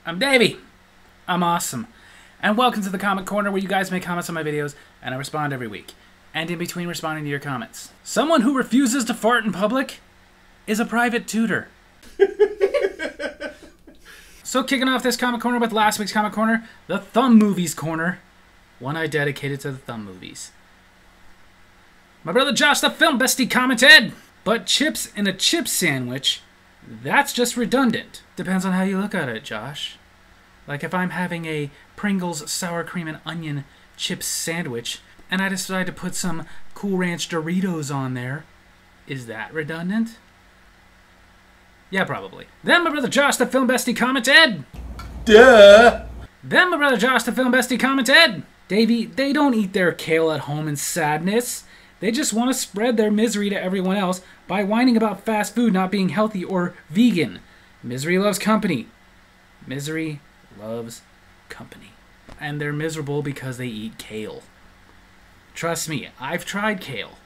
I'm Davey. I'm awesome. And welcome to the Comment Corner, where you guys make comments on my videos and I respond every week. And in between responding to your comments, someone who refuses to fart in public is a private tutor. So kicking off this Comment Corner with last week's Comment Corner, the Thumb Movies Corner. One I dedicated to the Thumb movies. My brother Josh, the film bestie, commented, but chips in a chip sandwich, that's just redundant. Depends on how you look at it, Josh. Like if I'm having a Pringles sour cream and onion chip sandwich, and I decide to put some Cool Ranch Doritos on there, is that redundant? Yeah, probably. Then my brother Josh, the film bestie, commented. Duh! Then my brother Josh, the film bestie, commented. Davey, they don't eat their kale at home in sadness. They just want to spread their misery to everyone else by whining about fast food not being healthy or vegan. Misery loves company. Misery loves company. And they're miserable because they eat kale. Trust me, I've tried kale.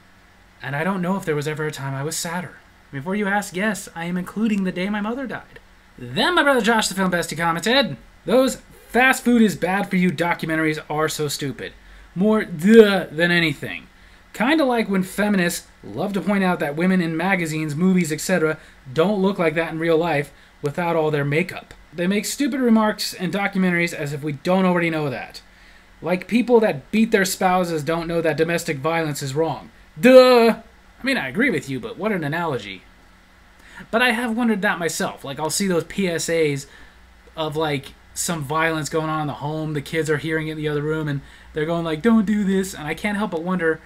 And I don't know if there was ever a time I was sadder. Before you ask, yes, I am including the day my mother died. Then my brother Josh, the film bestie, commented, those fast food is bad for you documentaries are so stupid. More duh than anything. Kinda like when feminists love to point out that women in magazines, movies, etc. don't look like that in real life without all their makeup. They make stupid remarks in documentaries as if we don't already know that. Like people that beat their spouses don't know that domestic violence is wrong. Duh! I mean, I agree with you, but what an analogy. But I have wondered that myself. Like, I'll see those PSAs of, like, some violence going on in the home. The kids are hearing it in the other room, and they're going like, don't do this. And I can't help but wonder,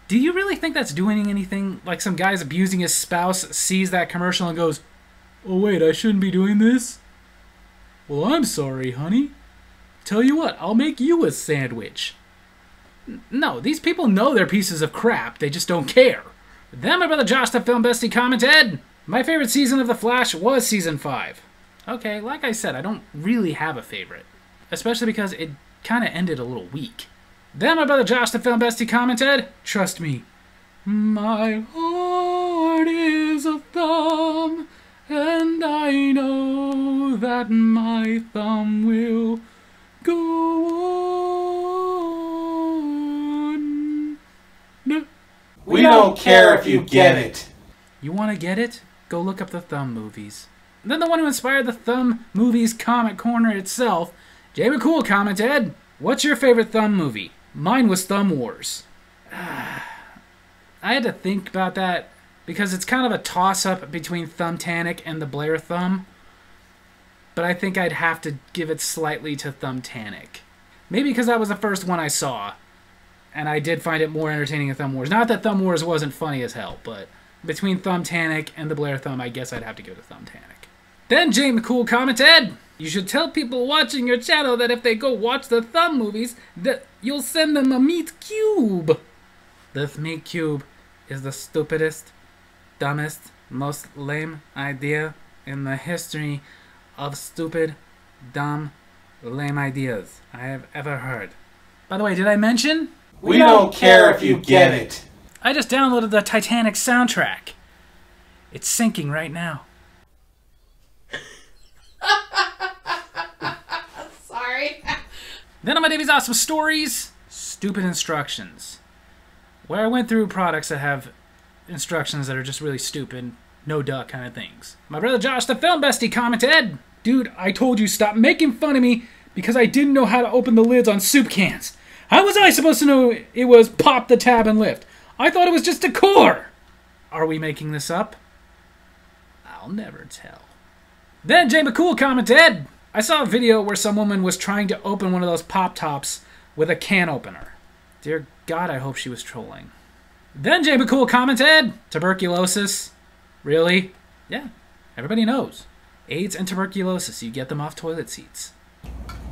do you really think that's doing anything? Like some guy's abusing his spouse, sees that commercial and goes, oh wait, I shouldn't be doing this? Well, I'm sorry, honey. Tell you what, I'll make you a sandwich. No, these people know they're pieces of crap, they just don't care. Then my brother Josh, the film bestie, commented, my favorite season of The Flash was season 5. Okay, like I said, I don't really have a favorite. Especially because it kind of ended a little weak. Then my brother Josh, the film bestie, commented, trust me, my heart is a thumb, and I know that my thumb will go on. No. We don't care if you get it. You want to get it? Go look up the Thumb movies. Then the one who inspired the Thumb movies Comment Corner itself, Jay McCool, commented, what's your favorite Thumb movie? Mine was Thumb Wars. I had to think about that because it's kind of a toss-up between Thumbtanic and the Blair Thumb. But I think I'd have to give it slightly to Thumbtanic. Maybe because that was the first one I saw. And I did find it more entertaining than Thumb Wars. Not that Thumb Wars wasn't funny as hell, but between Thumbtanic and the Blair Thumb, I guess I'd have to go to Thumbtanic. Then Jay McCool commented, you should tell people watching your channel that if they go watch the Thumb movies, that you'll send them a meat cube. This meat cube is the stupidest, dumbest, most lame idea in the history of stupid, dumb, lame ideas I have ever heard. By the way, did I mention? We don't care if you get it. I just downloaded the Titanic soundtrack. It's syncing right now. Sorry. Then on my Davey's Awesome Stories, stupid instructions. Where I went through products that have instructions that are just really stupid, no duh kind of things. My brother Josh, the film bestie, commented, dude, I told you stop making fun of me because I didn't know how to open the lids on soup cans. How was I supposed to know it was pop the tab and lift? I thought it was just decor. Are we making this up? I'll never tell. Then Jay McCool commented, I saw a video where some woman was trying to open one of those pop tops with a can opener. Dear God, I hope she was trolling. Then Jay McCool commented, tuberculosis? Really? Yeah, everybody knows. AIDS and tuberculosis, you get them off toilet seats.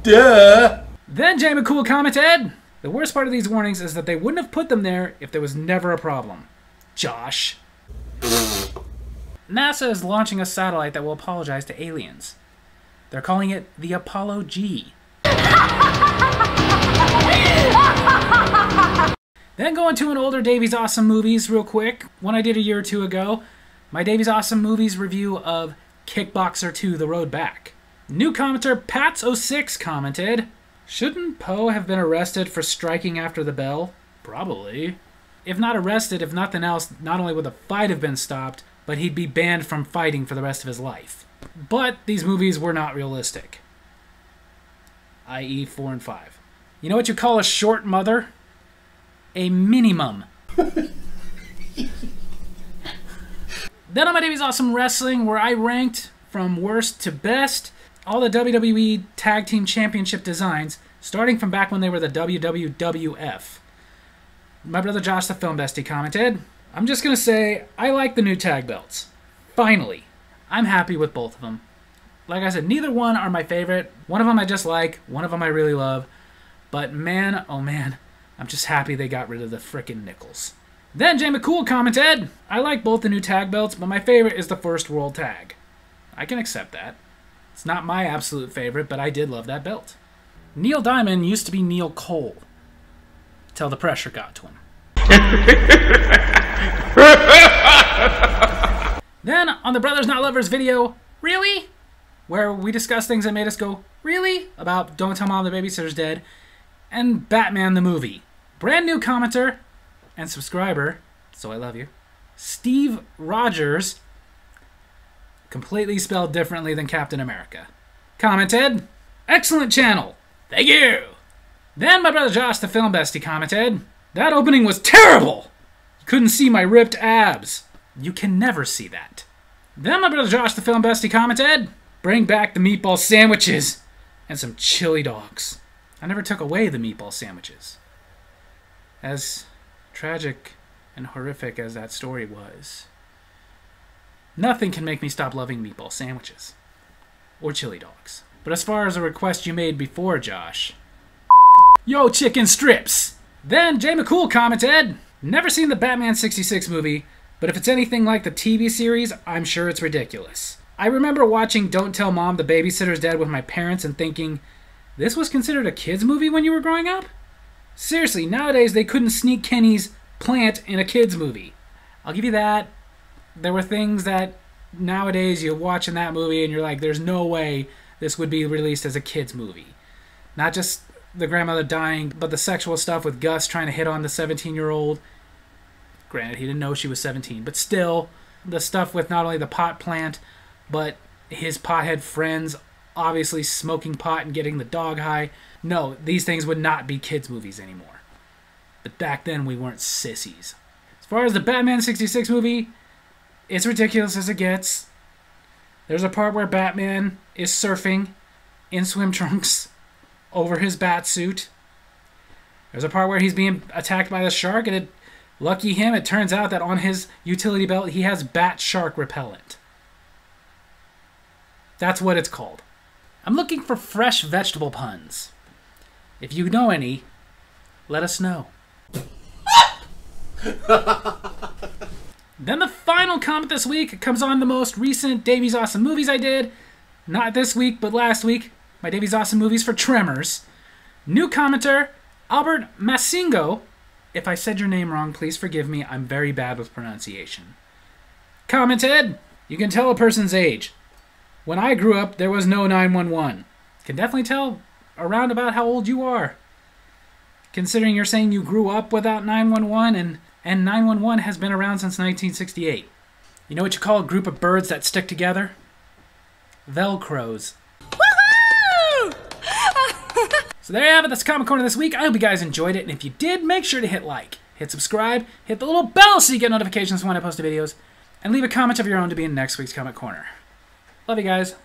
Duh! Then Jay McCool commented, the worst part of these warnings is that they wouldn't have put them there if there was never a problem. Josh. NASA is launching a satellite that will apologize to aliens. They're calling it the Apollo G. Then going to an older Davey's Awesome Movies real quick, one I did a year or two ago. My Davey's Awesome Movies review of Kickboxer 2: The Road Back. New commenter Pats06 commented, shouldn't Poe have been arrested for striking after the bell? Probably. If not arrested, if nothing else, not only would the fight have been stopped, but he'd be banned from fighting for the rest of his life. But these movies were not realistic. I.e. 4 and 5. You know what you call a short mother? A minimum. Then on my Davy's Awesome Wrestling, where I ranked from worst to best all the WWE Tag Team Championship designs, starting from back when they were the WWF. My brother Josh, the Film Bestie, commented, I'm just going to say, I like the new tag belts. Finally. I'm happy with both of them. Like I said, neither one are my favorite. One of them I just like, one of them I really love. But man, oh man, I'm just happy they got rid of the frickin' nickels. Then Jay McCool commented, I like both the new tag belts, but my favorite is the First World Tag. I can accept that. It's not my absolute favorite, but I did love that belt. Neil Diamond used to be Neil Cole, till the pressure got to him. Then, on the Brothers Not Lovers video, really? Where we discussed things that made us go, really? About Don't Tell Mom the Babysitter's Dead, and Batman the Movie. Brand new commenter and subscriber, so I love you, Steve Rogers, completely spelled differently than Captain America, commented, excellent channel, thank you. Then my brother Josh, the Film Bestie, commented, that opening was terrible. You couldn't see my ripped abs. You can never see that. Then my brother Josh, the Film Bestie, commented, bring back the meatball sandwiches and some chili dogs. I never took away the meatball sandwiches. As tragic and horrific as that story was, nothing can make me stop loving meatball sandwiches. Or chili dogs. But as far as a request you made before, Josh, yo, chicken strips! Then Jay McCool commented, never seen the Batman 66 movie, but if it's anything like the TV series, I'm sure it's ridiculous. I remember watching Don't Tell Mom the Babysitter's Dead with my parents and thinking, this was considered a kid's movie when you were growing up? Seriously, nowadays they couldn't sneak Kenny's plant in a kid's movie. I'll give you that. There were things that nowadays you watch in that movie and you're like, there's no way this would be released as a kid's movie. Not just the grandmother dying, but the sexual stuff with Gus trying to hit on the 17-year-old. Granted, he didn't know she was 17, but still, the stuff with not only the pot plant, but his pothead friends obviously smoking pot and getting the dog high. No, these things would not be kids' movies anymore. But back then, we weren't sissies. As far as the Batman 66 movie, it's ridiculous as it gets. There's a part where Batman is surfing in swim trunks over his bat suit. There's a part where he's being attacked by the shark, and lucky him, it turns out that on his utility belt, he has bat shark repellent. That's what it's called. I'm looking for fresh vegetable puns. If you know any, let us know. Then the final comment this week comes on the most recent Davy's Awesome Movies I did. Not this week, but last week. My Davy's Awesome Movies for Tremors. New commenter, Albert Massingo. If I said your name wrong, please forgive me. I'm very bad with pronunciation. Commented, you can tell a person's age. When I grew up, there was no 911. Can definitely tell around about how old you are. Considering you're saying you grew up without 911, and 911 has been around since 1968. You know what you call a group of birds that stick together? Velcros. Woohoo! So there you have it. That's Comic Corner this week. I hope you guys enjoyed it, and if you did, make sure to hit like, hit subscribe, hit the little bell so you get notifications when I post videos, and leave a comment of your own to be in next week's Comic Corner. Love you guys.